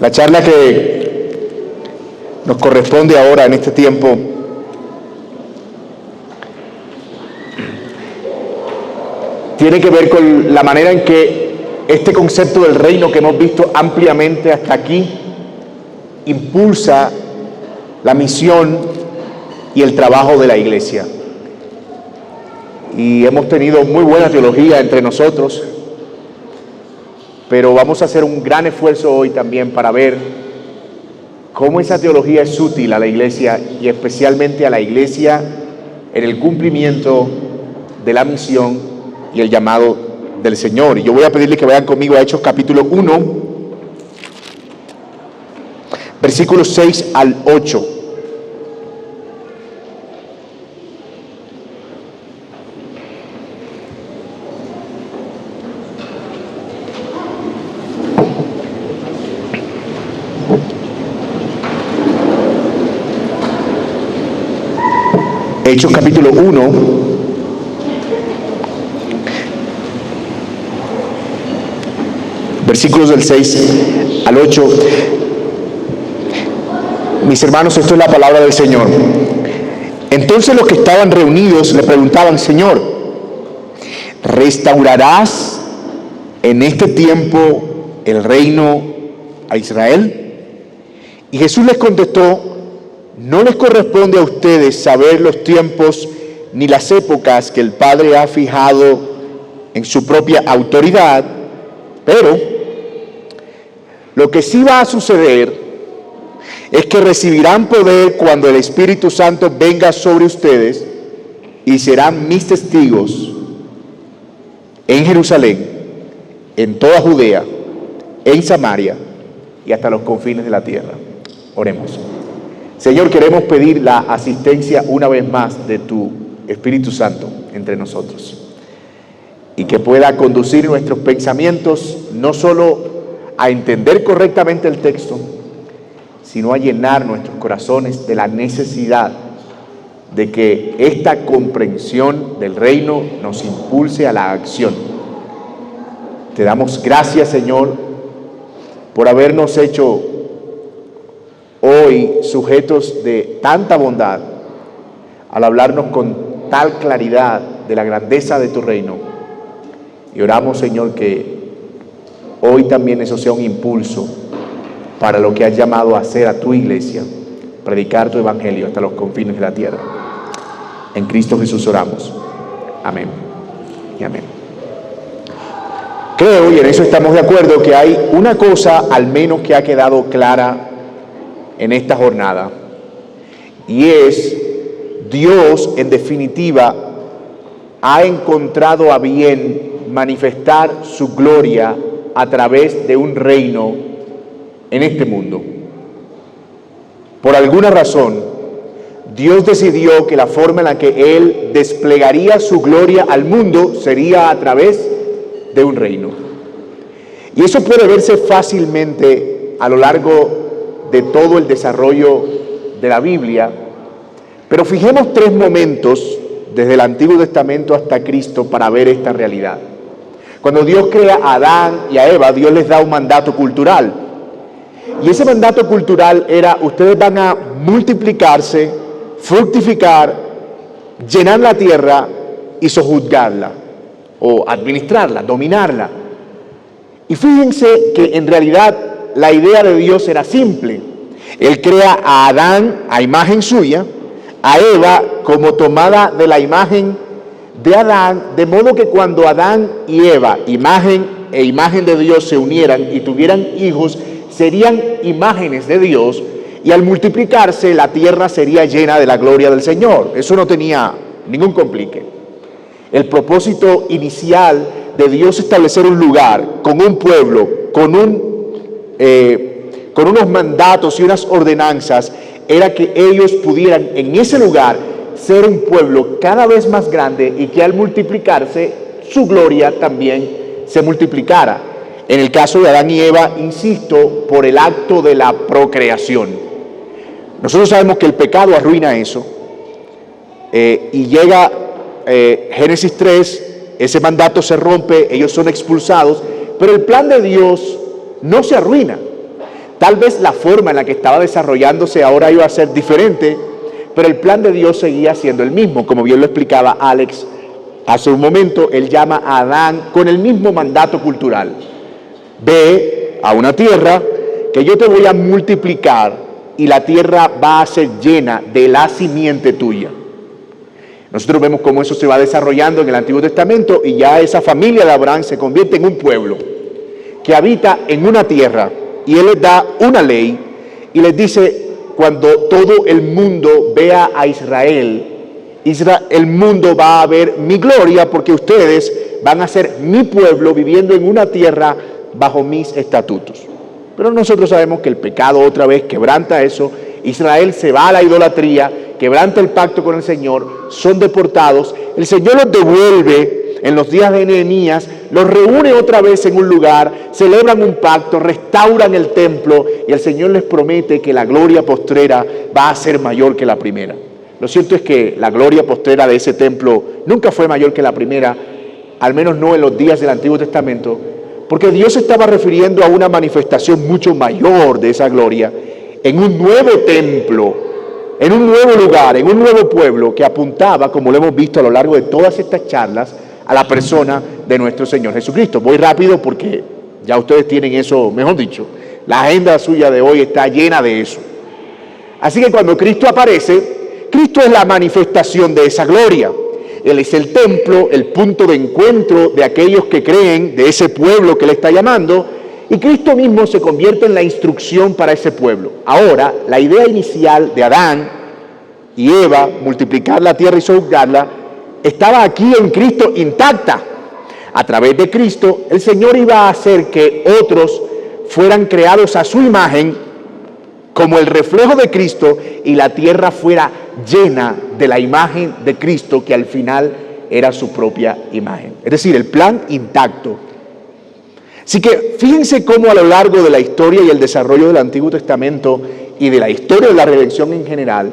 La charla que nos corresponde ahora en este tiempo tiene que ver con la manera en que este concepto del reino que hemos visto ampliamente hasta aquí impulsa la misión y el trabajo de la iglesia. Y hemos tenido muy buena teología entre nosotros, pero vamos a hacer un gran esfuerzo hoy también para ver cómo esa teología es útil a la iglesia y especialmente a la iglesia en el cumplimiento de la misión y el llamado del Señor. Y yo voy a pedirles que vayan conmigo a Hechos capítulo 1, versículos 6 al 8. Hechos capítulo 1, versículos del 6 al 8. Mis hermanos, esto es la palabra del Señor. Entonces los que estaban reunidos le preguntaban: Señor, ¿restaurarás en este tiempo el reino a Israel? Y Jesús les contestó: no les corresponde a ustedes saber los tiempos ni las épocas que el Padre ha fijado en su propia autoridad, pero lo que sí va a suceder es que recibirán poder cuando el Espíritu Santo venga sobre ustedes y serán mis testigos en Jerusalén, en toda Judea, en Samaria y hasta los confines de la tierra. Oremos. Señor, queremos pedir la asistencia una vez más de tu Espíritu Santo entre nosotros y que pueda conducir nuestros pensamientos no solo a entender correctamente el texto, sino a llenar nuestros corazones de la necesidad de que esta comprensión del reino nos impulse a la acción. Te damos gracias, Señor, por habernos hecho hoy sujetos de tanta bondad al hablarnos con tal claridad de la grandeza de tu reino. Y oramos, Señor, que hoy también eso sea un impulso para lo que has llamado a hacer a tu iglesia, predicar tu evangelio hasta los confines de la tierra. En Cristo Jesús oramos. Amén y amén. Creo, y en eso estamos de acuerdo, que hay una cosa al menos que ha quedado clara en esta jornada, y es: Dios en definitiva ha encontrado a bien manifestar su gloria a través de un reino en este mundo. Por alguna razón, Dios decidió que la forma en la que Él desplegaría su gloria al mundo sería a través de un reino. Y eso puede verse fácilmente a lo largo de todo el desarrollo de la Biblia, pero fijemos 3 momentos desde el Antiguo Testamento hasta Cristo para ver esta realidad. Cuando Dios crea a Adán y a Eva, Dios les da un mandato cultural, y ese mandato cultural era: ustedes van a multiplicarse, fructificar, llenar la tierra y sojuzgarla, o administrarla, dominarla. Y fíjense que en realidad la idea de Dios era simple. Él crea a Adán a imagen suya, a Eva como tomada de la imagen de Adán, de modo que cuando Adán y Eva, imagen e imagen de Dios, se unieran y tuvieran hijos, serían imágenes de Dios, y al multiplicarse la tierra sería llena de la gloria del Señor. Eso no tenía ningún complique. El propósito inicial de Dios establecer un lugar con un pueblo, con unos mandatos y unas ordenanzas, era que ellos pudieran en ese lugar ser un pueblo cada vez más grande, y que al multiplicarse su gloria también se multiplicara. En el caso de Adán y Eva, insisto, por el acto de la procreación. Nosotros sabemos que el pecado arruina eso, y llega Génesis 3, ese mandato se rompe, ellos son expulsados, pero el plan de Dios no se arruina. Tal vez la forma en la que estaba desarrollándose ahora iba a ser diferente, pero el plan de Dios seguía siendo el mismo. Como bien lo explicaba Alex hace un momento, él llama a Adán con el mismo mandato cultural. Ve a una tierra que yo te voy a multiplicar y la tierra va a ser llena de la simiente tuya. Nosotros vemos cómo eso se va desarrollando en el Antiguo Testamento y ya esa familia de Abraham se convierte en un pueblo que habita en una tierra, y él les da una ley y les dice: cuando todo el mundo vea a Israel, el mundo va a ver mi gloria, porque ustedes van a ser mi pueblo viviendo en una tierra bajo mis estatutos. Pero nosotros sabemos que el pecado otra vez quebranta eso. Israel se va a la idolatría, quebranta el pacto con el Señor, son deportados. El Señor los devuelve en los días de Nehemías, los reúne otra vez en un lugar, celebran un pacto, restauran el templo y el Señor les promete que la gloria postrera va a ser mayor que la primera. Lo cierto es que la gloria postrera de ese templo nunca fue mayor que la primera, al menos no en los días del Antiguo Testamento, porque Dios estaba refiriendo a una manifestación mucho mayor de esa gloria en un nuevo templo, en un nuevo lugar, en un nuevo pueblo que apuntaba, como lo hemos visto a lo largo de todas estas charlas, a la persona de nuestro Señor Jesucristo. Voy rápido porque ya ustedes tienen eso, mejor dicho, la agenda suya de hoy está llena de eso. Así que cuando Cristo aparece, Cristo es la manifestación de esa gloria. Él es el templo, el punto de encuentro de aquellos que creen, de ese pueblo que le está llamando, y Cristo mismo se convierte en la instrucción para ese pueblo. Ahora, la idea inicial de Adán y Eva, multiplicar la tierra y sojuzgarla, estaba aquí en Cristo intacta. A través de Cristo, el Señor iba a hacer que otros fueran creados a su imagen como el reflejo de Cristo y la tierra fuera llena de la imagen de Cristo, que al final era su propia imagen. Es decir, el plan intacto. Así que fíjense cómo a lo largo de la historia y el desarrollo del Antiguo Testamento y de la historia de la redención en general,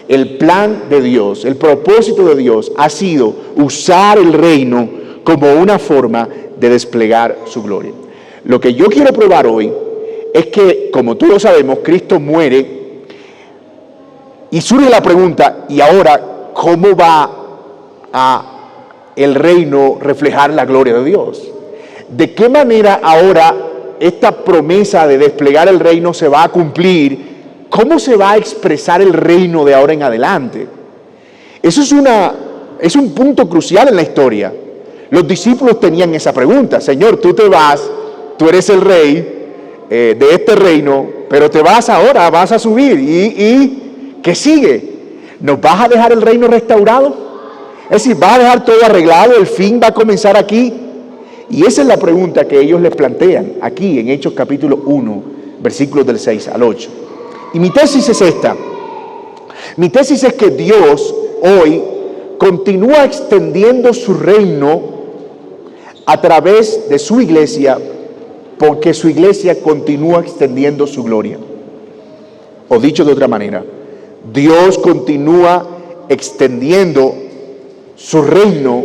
el plan de Dios, el propósito de Dios ha sido usar el reino como una forma de desplegar su gloria. Lo que yo quiero probar hoy es que, como todos sabemos, Cristo muere y surge la pregunta: ¿y ahora cómo va a el reino reflejar la gloria de Dios? ¿De qué manera ahora esta promesa de desplegar el reino se va a cumplir? ¿Cómo se va a expresar el reino de ahora en adelante? Eso es un punto crucial en la historia. Los discípulos tenían esa pregunta: Señor, tú te vas, tú eres el rey de este reino, pero te vas ahora, vas a subir. ¿Y qué sigue? ¿Nos vas a dejar el reino restaurado? Es decir, ¿vas a dejar todo arreglado? ¿El fin va a comenzar aquí? Y esa es la pregunta que ellos les plantean aquí en Hechos capítulo 1, versículos del 6 al 8. Y mi tesis es esta. Mi tesis es que Dios hoy continúa extendiendo su reino a través de su iglesia, porque su iglesia continúa extendiendo su gloria. O dicho de otra manera, Dios continúa extendiendo su reino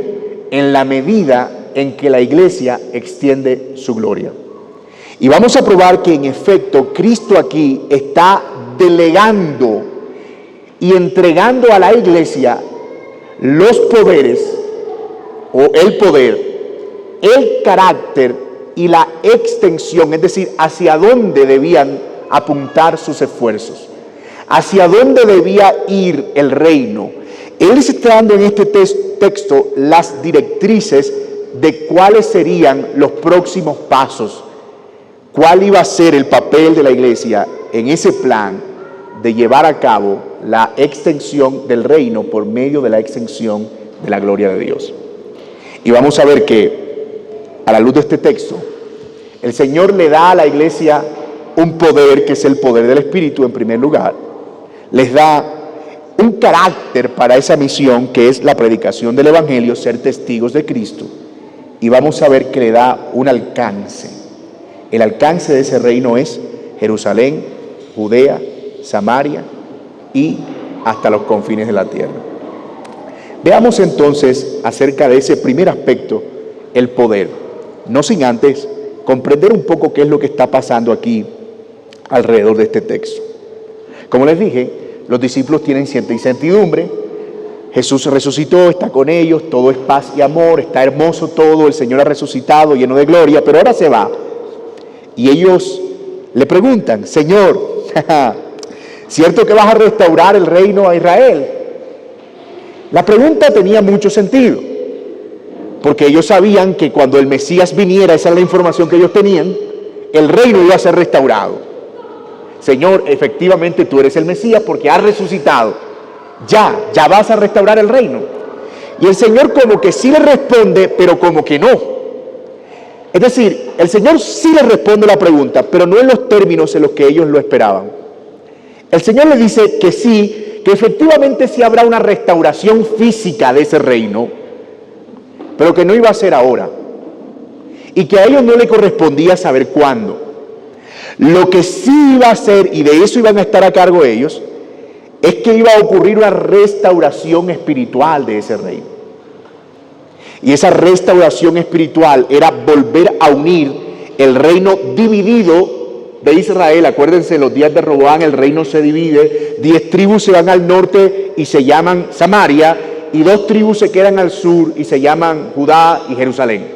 en la medida en que la iglesia extiende su gloria. Y vamos a probar que en efecto Cristo aquí está delegando y entregando a la iglesia los poderes, o el poder, el carácter y la extensión, es decir, hacia dónde debían apuntar sus esfuerzos, hacia dónde debía ir el reino. Él está dando en este texto las directrices de cuáles serían los próximos pasos, cuál iba a ser el papel de la iglesia en ese plan de llevar a cabo la extensión del reino por medio de la extensión de la gloria de Dios. Y vamos a ver que, a la luz de este texto, el Señor le da a la iglesia un poder que es el poder del Espíritu en primer lugar. Les da un carácter para esa misión que es la predicación del Evangelio, ser testigos de Cristo. Y vamos a ver que le da un alcance. El alcance de ese reino es Jerusalén, Judea, Samaria y hasta los confines de la tierra. Veamos entonces acerca de ese primer aspecto, el poder. No sin antes comprender un poco qué es lo que está pasando aquí alrededor de este texto. Como les dije, los discípulos tienen cierta incertidumbre. Jesús resucitó, está con ellos, todo es paz y amor, está hermoso todo, el Señor ha resucitado, lleno de gloria, pero ahora se va. Y ellos le preguntan: Señor, ¿cierto que vas a restaurar el reino a Israel? La pregunta tenía mucho sentido, porque ellos sabían que cuando el Mesías viniera, esa es la información que ellos tenían, el reino iba a ser restaurado. Señor, efectivamente tú eres el Mesías porque has resucitado. Ya vas a restaurar el reino. Y el Señor como que sí le responde, pero como que no. Es decir, el Señor sí le responde la pregunta, pero no en los términos en los que ellos lo esperaban. El Señor le dice que sí, que efectivamente sí habrá una restauración física de ese reino, pero que no iba a ser ahora. Y que a ellos no le correspondía saber cuándo. Lo que sí iba a ser, y de eso iban a estar a cargo ellos, es que iba a ocurrir una restauración espiritual de ese reino. Y esa restauración espiritual era volver a unir el reino dividido de Israel. Acuérdense, los días de Roboam el reino se divide, 10 tribus se van al norte y se llaman Samaria, y 2 tribus se quedan al sur y se llaman Judá y Jerusalén.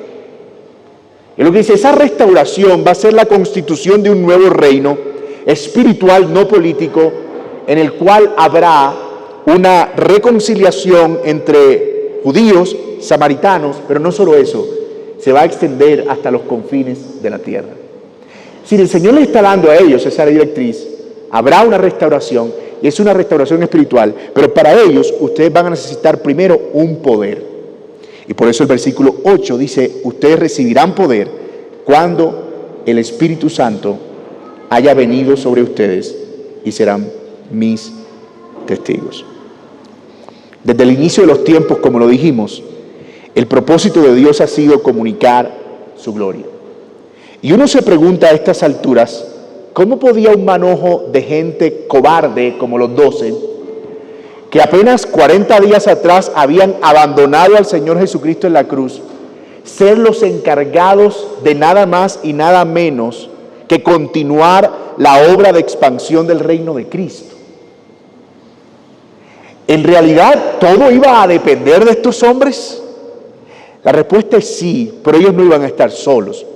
Y lo que dice, esa restauración va a ser la constitución de un nuevo reino espiritual, no político, en el cual habrá una reconciliación entre judíos, samaritanos, pero no solo eso, se va a extender hasta los confines de la tierra. Si el Señor les está dando a ellos esa directriz, habrá una restauración, y es una restauración espiritual, pero para ellos ustedes van a necesitar primero un poder. Y por eso el versículo 8 dice: ustedes recibirán poder cuando el Espíritu Santo haya venido sobre ustedes y serán mis testigos. Desde el inicio de los tiempos, como lo dijimos, el propósito de Dios ha sido comunicar su gloria. Y uno se pregunta a estas alturas, ¿cómo podía un manojo de gente cobarde como los 12, que apenas 40 días atrás habían abandonado al Señor Jesucristo en la cruz, ser los encargados de nada más y nada menos que continuar la obra de expansión del reino de Cristo? ¿En realidad todo iba a depender de estos hombres? La respuesta es sí, pero ellos no iban a estar solos.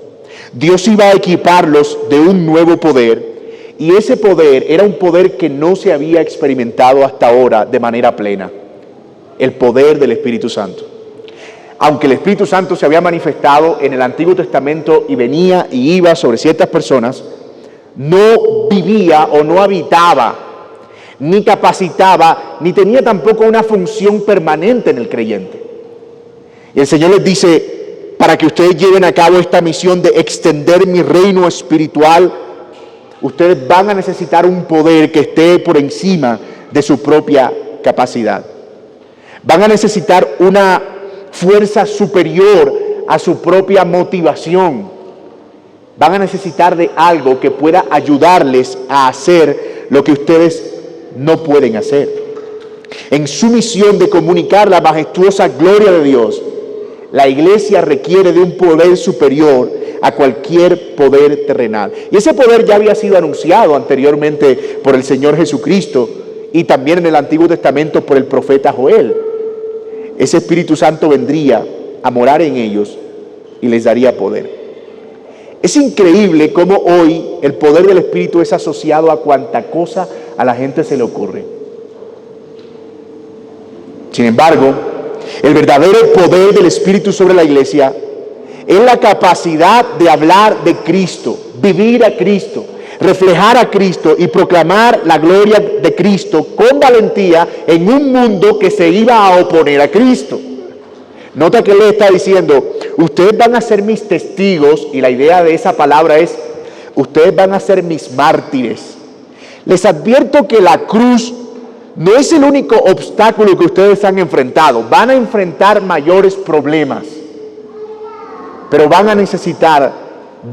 Dios iba a equiparlos de un nuevo poder, y ese poder era un poder que no se había experimentado hasta ahora de manera plena: el poder del Espíritu Santo. Aunque el Espíritu Santo se había manifestado en el Antiguo Testamento y venía y iba sobre ciertas personas, no vivía o no habitaba, ni capacitaba, ni tenía tampoco una función permanente en el creyente. Y el Señor les dice: para que ustedes lleven a cabo esta misión de extender mi reino espiritual, ustedes van a necesitar un poder que esté por encima de su propia capacidad. Van a necesitar una fuerza superior a su propia motivación. Van a necesitar de algo que pueda ayudarles a hacer lo que ustedes no pueden hacer. En su misión de comunicar la majestuosa gloria de Dios, la iglesia requiere de un poder superior a cualquier poder terrenal. Y ese poder ya había sido anunciado anteriormente por el Señor Jesucristo, y también en el Antiguo Testamento por el profeta Joel. Ese Espíritu Santo vendría a morar en ellos y les daría poder. Es increíble cómo hoy el poder del Espíritu es asociado a cuanta cosa a la gente se le ocurre. Sin embargo, el verdadero poder del Espíritu sobre la iglesia es la capacidad de hablar de Cristo, vivir a Cristo, reflejar a Cristo y proclamar la gloria de Cristo con valentía en un mundo que se iba a oponer a Cristo. Nota que él le está diciendo: ustedes van a ser mis testigos, y la idea de esa palabra es: ustedes van a ser mis mártires. Les advierto que la cruz no es el único obstáculo que ustedes han enfrentado. Van a enfrentar mayores problemas, pero van a necesitar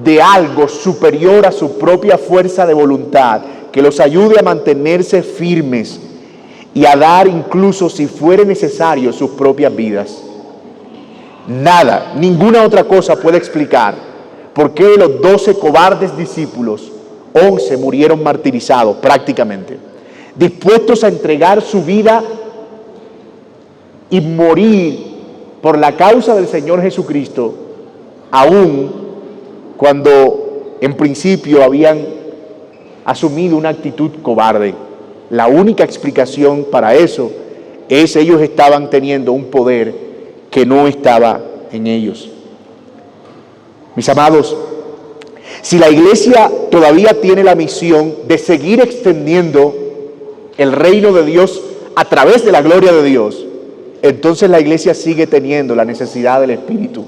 de algo superior a su propia fuerza de voluntad, que los ayude a mantenerse firmes y a dar, incluso si fuere necesario, sus propias vidas. Nada, ninguna otra cosa puede explicar por qué los 12 cobardes discípulos 11 murieron martirizados prácticamente, dispuestos a entregar su vida y morir por la causa del Señor Jesucristo, aun cuando en principio habían asumido una actitud cobarde. La única explicación para eso es ellos estaban teniendo un poder que no estaba en ellos. Mis amados, si la iglesia todavía tiene la misión de seguir extendiendo el reino de Dios a través de la gloria de Dios, entonces la iglesia sigue teniendo la necesidad del Espíritu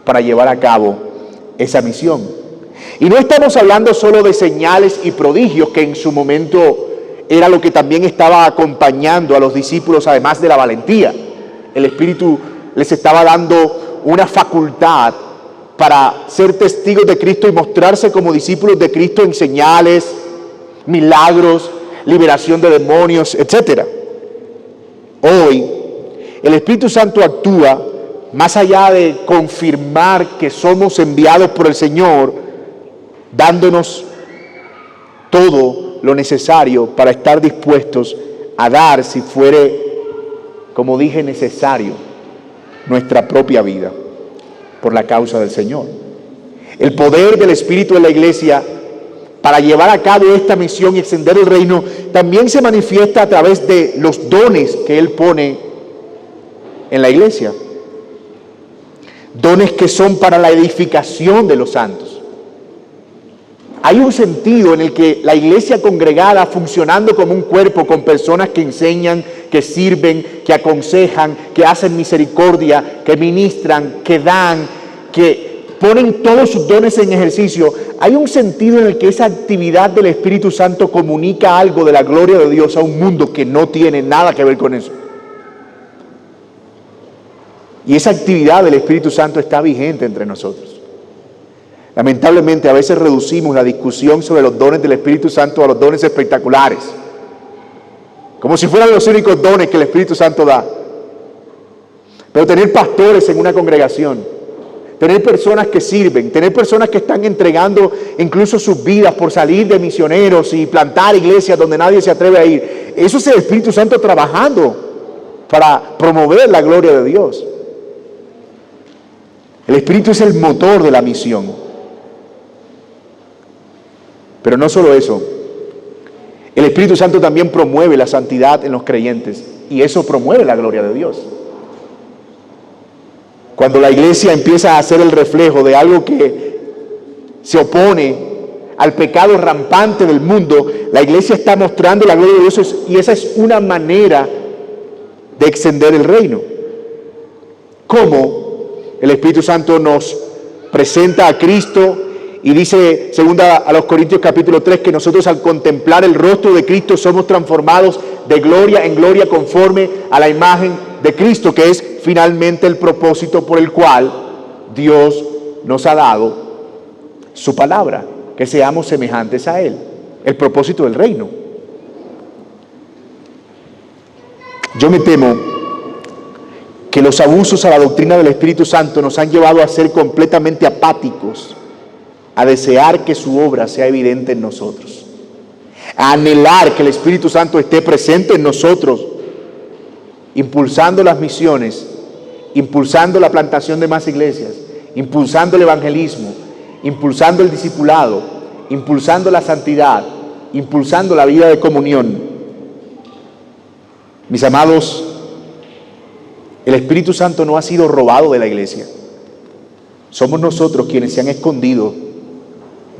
para llevar a cabo esa misión. Y no estamos hablando solo de señales y prodigios, que en su momento era lo que también estaba acompañando a los discípulos, además de la valentía. El Espíritu les estaba dando una facultad para ser testigos de Cristo y mostrarse como discípulos de Cristo en señales, milagros, liberación de demonios, etc. Hoy, el Espíritu Santo actúa más allá de confirmar que somos enviados por el Señor, dándonos todo lo necesario para estar dispuestos a dar, si fuere, como dije, necesario, nuestra propia vida por la causa del Señor. El poder del Espíritu en la iglesia para llevar a cabo esta misión y extender el reino también se manifiesta a través de los dones que Él pone en la iglesia. Dones que son para la edificación de los santos. Hay un sentido en el que la iglesia congregada, funcionando como un cuerpo con personas que enseñan, que sirven, que aconsejan, que hacen misericordia, que ministran, que dan, que ponen todos sus dones en ejercicio, hay un sentido en el que esa actividad del Espíritu Santo comunica algo de la gloria de Dios a un mundo que no tiene nada que ver con eso. Y esa actividad del Espíritu Santo está vigente entre nosotros. Lamentablemente, a veces reducimos la discusión sobre los dones del Espíritu Santo a los dones espectaculares, como si fueran los únicos dones que el Espíritu Santo da. Pero tener pastores en una congregación, tener personas que sirven, tener personas que están entregando incluso sus vidas por salir de misioneros y plantar iglesias donde nadie se atreve a ir, eso es el Espíritu Santo trabajando para promover la gloria de Dios. El Espíritu es el motor de la misión. Pero no solo eso, el Espíritu Santo también promueve la santidad en los creyentes, y eso promueve la gloria de Dios. Cuando la iglesia empieza a ser el reflejo de algo que se opone al pecado rampante del mundo, la iglesia está mostrando la gloria de Dios, y esa es una manera de extender el reino. ¿Cómo el Espíritu Santo nos presenta a Cristo? Y dice, segunda a los Corintios capítulo 3, que nosotros al contemplar el rostro de Cristo somos transformados de gloria en gloria conforme a la imagen de Cristo, que es finalmente el propósito por el cual Dios nos ha dado su palabra, que seamos semejantes a Él, el propósito del reino. Yo me temo que los abusos a la doctrina del Espíritu Santo nos han llevado a ser completamente apáticos, a desear que su obra sea evidente en nosotros, a anhelar que el Espíritu Santo esté presente en nosotros, impulsando las misiones, impulsando la plantación de más iglesias, impulsando el evangelismo, impulsando el discipulado, impulsando la santidad, impulsando la vida de comunión. Mis amados, el Espíritu Santo no ha sido robado de la iglesia. Somos nosotros quienes se han escondido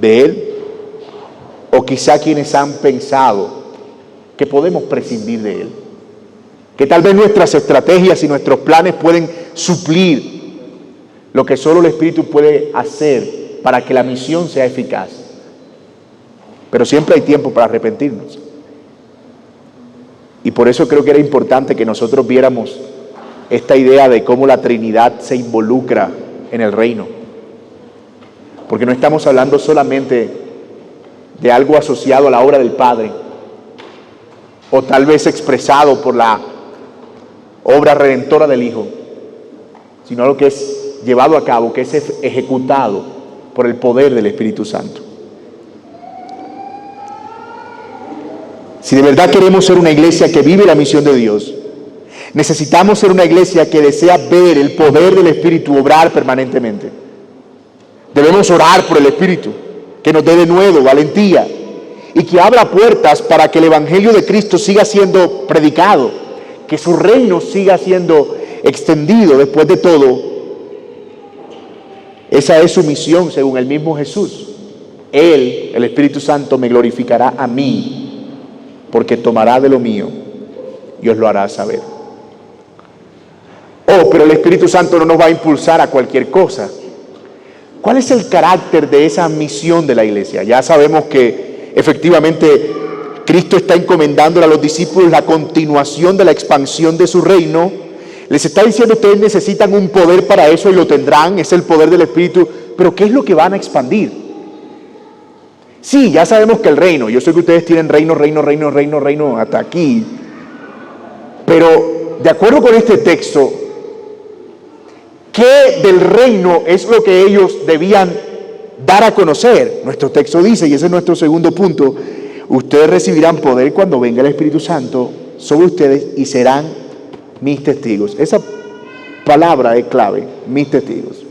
de Él, o quizá quienes han pensado que podemos prescindir de Él, que tal vez nuestras estrategias y nuestros planes pueden suplir lo que solo el Espíritu puede hacer para que la misión sea eficaz. Pero siempre hay tiempo para arrepentirnos, y por eso creo que era importante que nosotros viéramos esta idea de cómo la Trinidad se involucra en el reino. Porque no estamos hablando solamente de algo asociado a la obra del Padre, o tal vez expresado por la obra redentora del Hijo, sino lo que es llevado a cabo, que es ejecutado por el poder del Espíritu Santo. Si de verdad queremos ser una iglesia que vive la misión de Dios, necesitamos ser una iglesia que desea ver el poder del Espíritu obrar permanentemente. Debemos orar por el Espíritu, que nos dé de nuevo valentía y que abra puertas para que el Evangelio de Cristo siga siendo predicado, que su reino siga siendo extendido. Después de todo, esa es su misión según el mismo Jesús. Él, el Espíritu Santo, me glorificará a mí, porque tomará de lo mío y os lo hará saber. Oh, pero el Espíritu Santo no nos va a impulsar a cualquier cosa. ¿Cuál es el carácter de esa misión de la iglesia? Ya sabemos que efectivamente Cristo está encomendándole a los discípulos la continuación de la expansión de su reino. Les está diciendo: ustedes necesitan un poder para eso y lo tendrán, es el poder del Espíritu. Pero ¿qué es lo que van a expandir? Sí, ya sabemos que el reino, yo sé que ustedes tienen reino hasta aquí, pero de acuerdo con este texto, ¿qué del reino es lo que ellos debían dar a conocer? Nuestro texto dice, y ese es nuestro segundo punto: ustedes recibirán poder cuando venga el Espíritu Santo sobre ustedes y serán mis testigos. Esa palabra es clave, mis testigos.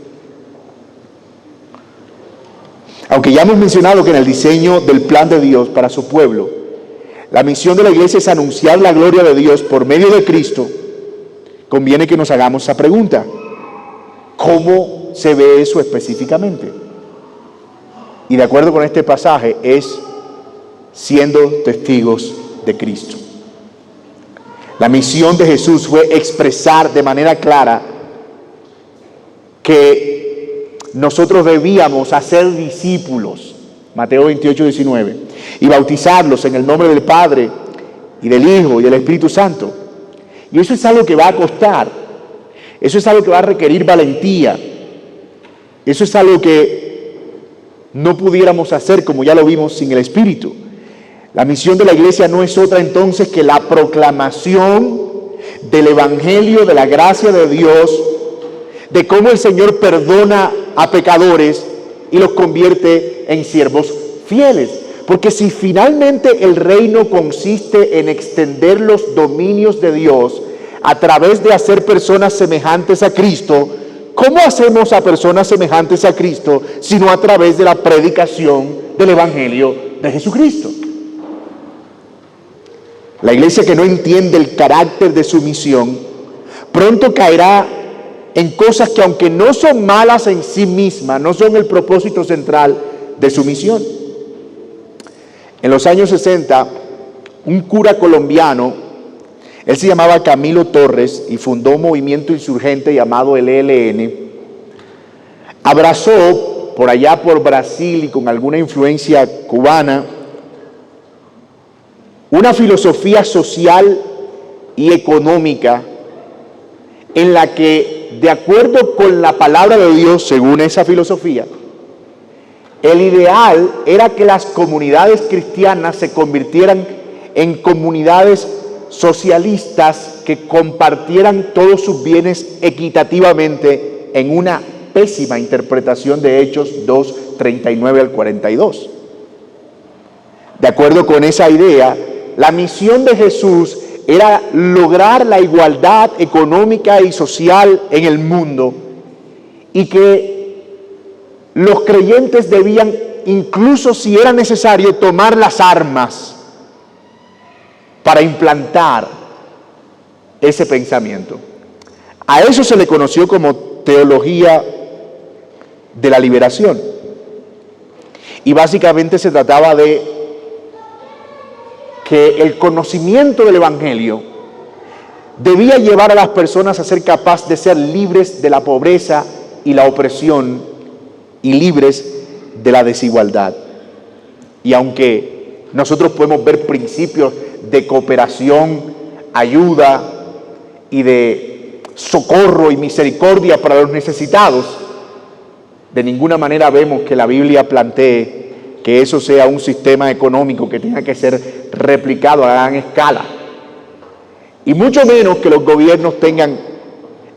Aunque ya hemos mencionado que en el diseño del plan de Dios para su pueblo, la misión de la iglesia es anunciar la gloria de Dios por medio de Cristo, conviene que nos hagamos esa pregunta: ¿cómo se ve eso específicamente? Y de acuerdo con este pasaje, es siendo testigos de Cristo. La misión de Jesús fue expresar de manera clara que nosotros debíamos hacer discípulos, Mateo 28, 19, y bautizarlos en el nombre del Padre y del Hijo y del Espíritu Santo. Y eso es algo que va a costar, eso es algo que va a requerir valentía, eso es algo que no pudiéramos hacer, como ya lo vimos, sin el Espíritu. La misión de la iglesia no es otra entonces que la proclamación del Evangelio, de la gracia de Dios, de cómo el Señor perdona a pecadores y los convierte en siervos fieles. Porque si finalmente el reino consiste en extender los dominios de Dios a través de hacer personas semejantes a Cristo, ¿cómo hacemos a personas semejantes a Cristo sino a través de la predicación del Evangelio de Jesucristo? La iglesia que no entiende el carácter de su misión pronto caerá en cosas que, aunque no son malas en sí mismas, no son el propósito central de su misión. En los años 60, un cura colombiano, él se llamaba Camilo Torres y fundó un movimiento insurgente llamado el ELN, abrazó por allá por Brasil y con alguna influencia cubana una filosofía social y económica en la que, de acuerdo con la palabra de Dios, según esa filosofía, el ideal era que las comunidades cristianas se convirtieran en comunidades socialistas que compartieran todos sus bienes equitativamente, en una pésima interpretación de Hechos 2, 39 al 42. De acuerdo con esa idea, la misión de Jesús era lograr la igualdad económica y social en el mundo, y que los creyentes debían, incluso si era necesario, tomar las armas para implantar ese pensamiento. A eso se le conoció como teología de la liberación. Y básicamente se trataba de que el conocimiento del Evangelio debía llevar a las personas a ser capaces de ser libres de la pobreza y la opresión y libres de la desigualdad. Y aunque nosotros podemos ver principios de cooperación, ayuda y de socorro y misericordia para los necesitados, de ninguna manera vemos que la Biblia plantee que eso sea un sistema económico que tenga que ser replicado a gran escala. Y mucho menos que los gobiernos tengan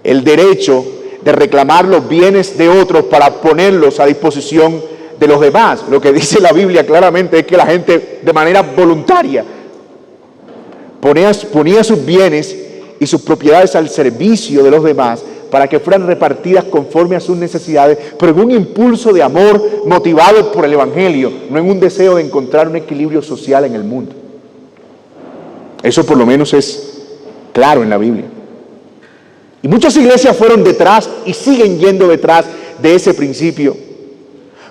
el derecho de reclamar los bienes de otros para ponerlos a disposición de los demás. Lo que dice la Biblia claramente es que la gente, de manera voluntaria, ponía sus bienes y sus propiedades al servicio de los demás para que fueran repartidas conforme a sus necesidades, pero en un impulso de amor motivado por el Evangelio, no en un deseo de encontrar un equilibrio social en el mundo. Eso por lo menos es claro en la Biblia. Y muchas iglesias fueron detrás y siguen yendo detrás de ese principio.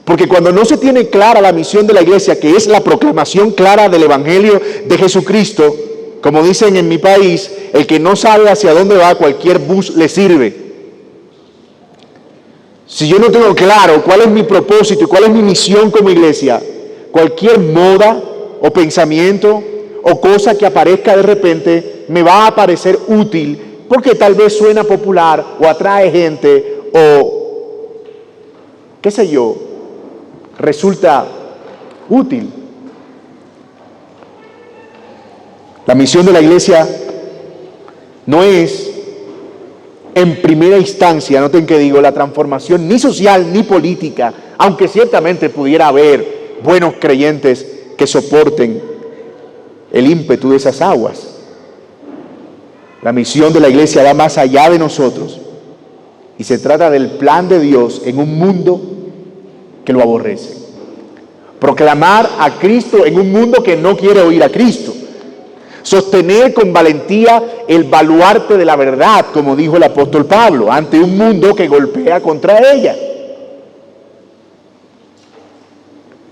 Porque cuando no se tiene clara la misión de la iglesia, que es la proclamación clara del Evangelio de Jesucristo, como dicen en mi país, el que no sabe hacia dónde va, cualquier bus le sirve. Si yo no tengo claro cuál es mi propósito y cuál es mi misión como iglesia, cualquier moda o pensamiento o cosa que aparezca de repente me va a parecer útil porque tal vez suena popular o atrae gente o, qué sé yo, resulta útil. La misión de la iglesia no es, en primera instancia, noten que digo, la transformación ni social ni política, aunque ciertamente pudiera haber buenos creyentes que soporten el ímpetu de esas aguas. La misión de la iglesia va más allá de nosotros y se trata del plan de Dios en un mundo que lo aborrece. Proclamar a Cristo en un mundo que no quiere oír a Cristo. Sostener con valentía el baluarte de la verdad, como dijo el apóstol Pablo, ante un mundo que golpea contra ella.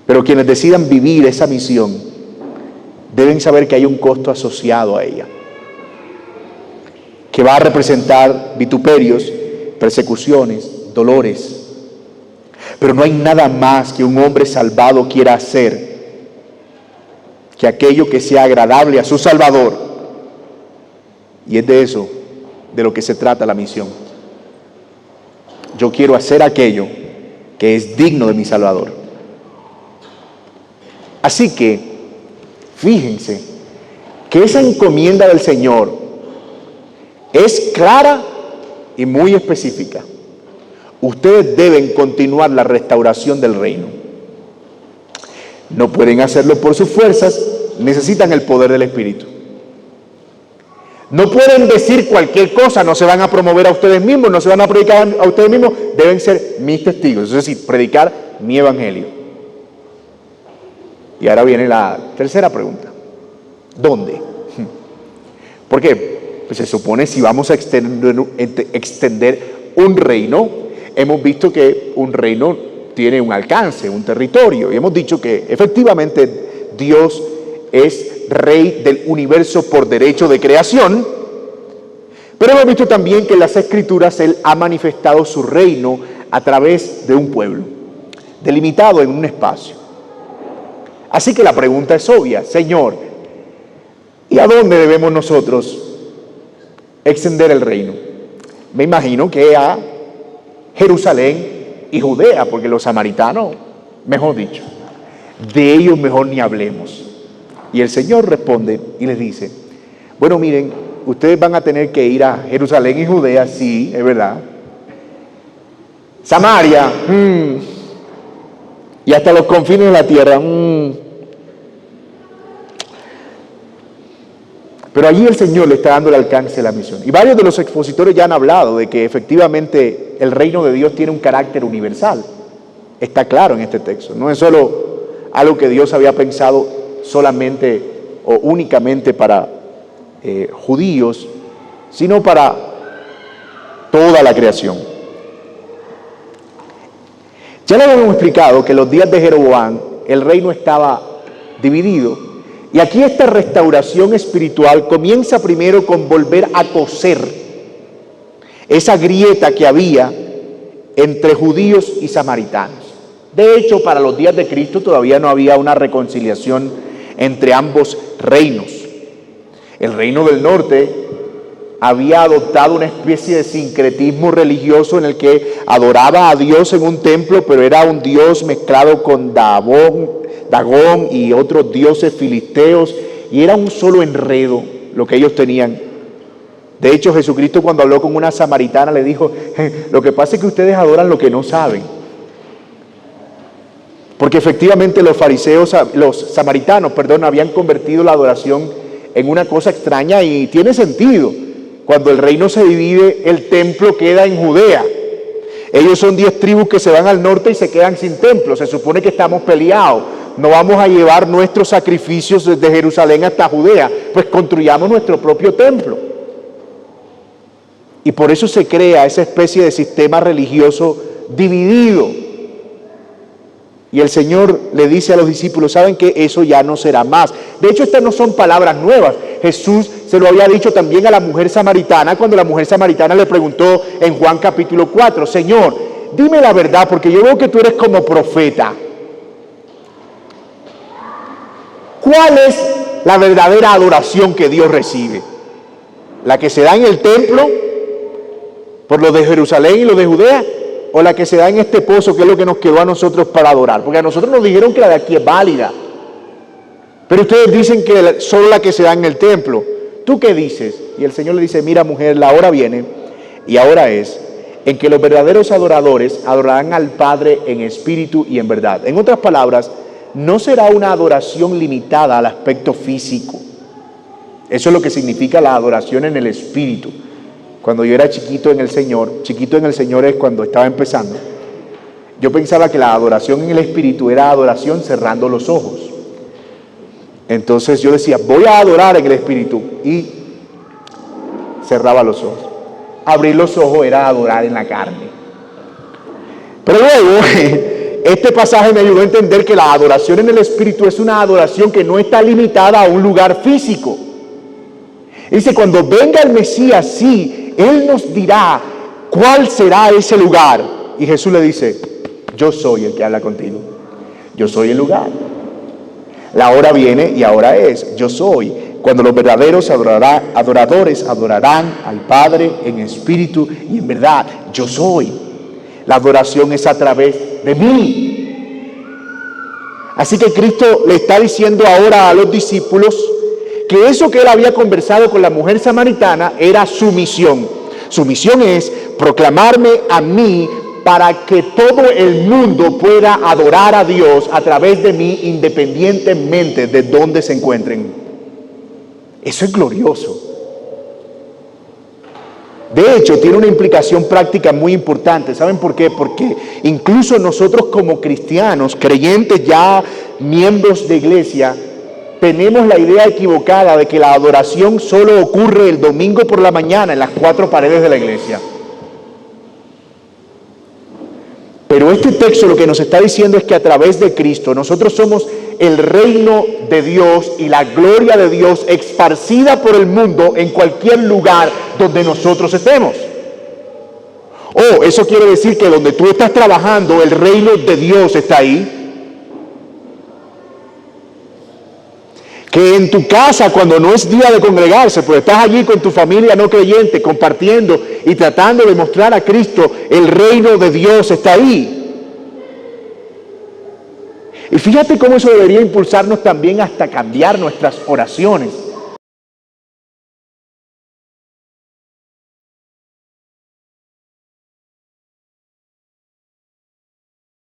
Pero quienes decidan vivir esa misión deben saber que hay un costo asociado a ella, que va a representar vituperios, persecuciones, dolores. Pero no hay nada más que un hombre salvado quiera hacer que aquello que sea agradable a su Salvador. Y es de eso de lo que se trata la misión. Yo quiero hacer aquello que es digno de mi Salvador. Así que, fíjense que esa encomienda del Señor es clara y muy específica. Ustedes deben continuar la restauración del reino. No pueden hacerlo por sus fuerzas, necesitan el poder del Espíritu. No pueden decir cualquier cosa, no se van a promover a ustedes mismos, no se van a predicar a ustedes mismos, deben ser mis testigos, es decir, predicar mi evangelio. Y ahora viene la tercera pregunta. ¿Dónde? ¿Por qué? Pues se supone si vamos a extender un reino, hemos visto que un reino tiene un alcance, un territorio, y hemos dicho que efectivamente Dios es rey del universo por derecho de creación, pero hemos visto también que en las Escrituras Él ha manifestado su reino a través de un pueblo, delimitado en un espacio. Así que la pregunta es obvia, Señor, ¿y a dónde debemos nosotros extender el reino? Me imagino que a Jerusalén y Judea, porque los samaritanos, mejor dicho, de ellos mejor ni hablemos. Y el Señor responde y les dice, bueno, miren, ustedes van a tener que ir a Jerusalén y Judea, sí, es verdad. Samaria, y hasta los confines de la tierra, Pero allí el Señor le está dando el alcance de la misión. Y varios de los expositores ya han hablado de que efectivamente el reino de Dios tiene un carácter universal. Está claro en este texto. No es solo algo que Dios había pensado solamente o únicamente para judíos, sino para toda la creación. Ya le habíamos explicado que en los días de Jeroboam el reino estaba dividido. Y aquí esta restauración espiritual comienza primero con volver a coser esa grieta que había entre judíos y samaritanos. De hecho, para los días de Cristo todavía no había una reconciliación entre ambos reinos. El reino del norte había adoptado una especie de sincretismo religioso en el que adoraba a Dios en un templo, pero era un Dios mezclado con Dagón y otros dioses filisteos, y era un solo enredo lo que ellos tenían. De hecho, Jesucristo cuando habló con una samaritana le dijo, lo que pasa es que ustedes adoran lo que no saben. Porque efectivamente los samaritanos, habían convertido la adoración en una cosa extraña y tiene sentido. Cuando el reino se divide, el templo queda en Judea. Ellos son 10 tribus que se van al norte y se quedan sin templo. Se supone que estamos peleados. No vamos a llevar nuestros sacrificios desde Jerusalén hasta Judea. Pues construyamos nuestro propio templo. Y por eso se crea esa especie de sistema religioso dividido. Y el Señor le dice a los discípulos, ¿saben qué? Eso ya no será más. De hecho, estas no son palabras nuevas. Jesús se lo había dicho también a la mujer samaritana, cuando la mujer samaritana le preguntó en Juan capítulo 4, Señor, dime la verdad, porque yo veo que tú eres como profeta. ¿Cuál es la verdadera adoración que Dios recibe? ¿La que se da en el templo, por los de Jerusalén y los de Judea? ¿O la que se da en este pozo, que es lo que nos quedó a nosotros para adorar? Porque a nosotros nos dijeron que la de aquí es válida. Pero ustedes dicen que solo la que se da en el templo. ¿Tú qué dices? Y el Señor le dice, mira mujer, la hora viene, y ahora es, en que los verdaderos adoradores adorarán al Padre en espíritu y en verdad. En otras palabras, no será una adoración limitada al aspecto físico. Eso es lo que significa la adoración en el espíritu. Cuando yo era chiquito en el Señor es cuando estaba empezando, yo pensaba que la adoración en el espíritu era adoración cerrando los ojos. Entonces yo decía, voy a adorar en el espíritu, y cerraba los ojos. Abrir los ojos era adorar en la carne. Pero luego, este pasaje me ayudó a entender que la adoración en el espíritu es una adoración que no está limitada a un lugar físico. Dice, cuando venga el Mesías, sí, Él nos dirá cuál será ese lugar. Y Jesús le dice, yo soy el que habla contigo. Yo soy el lugar. La hora viene y ahora es. Yo soy. Cuando los verdaderos adoradores adorarán al Padre en espíritu y en verdad. Yo soy. La adoración es a través de mí. Así que Cristo le está diciendo ahora a los discípulos que eso que él había conversado con la mujer samaritana era su misión. Su misión es proclamarme a mí para que todo el mundo pueda adorar a Dios a través de mí, independientemente de dónde se encuentren. Eso es glorioso. De hecho, tiene una implicación práctica muy importante. ¿Saben por qué? Porque incluso nosotros como cristianos, creyentes ya, miembros de iglesia, tenemos la idea equivocada de que la adoración solo ocurre el domingo por la mañana en las 4 paredes de la iglesia. Pero este texto lo que nos está diciendo es que a través de Cristo nosotros somos el reino de Dios y la gloria de Dios esparcida por el mundo en cualquier lugar donde nosotros estemos. Oh, eso quiere decir que donde tú estás trabajando, el reino de Dios está ahí. Que en tu casa, cuando no es día de congregarse, pero estás allí con tu familia no creyente, compartiendo y tratando de mostrar a Cristo, el reino de Dios está ahí. Y fíjate cómo eso debería impulsarnos también hasta cambiar nuestras oraciones.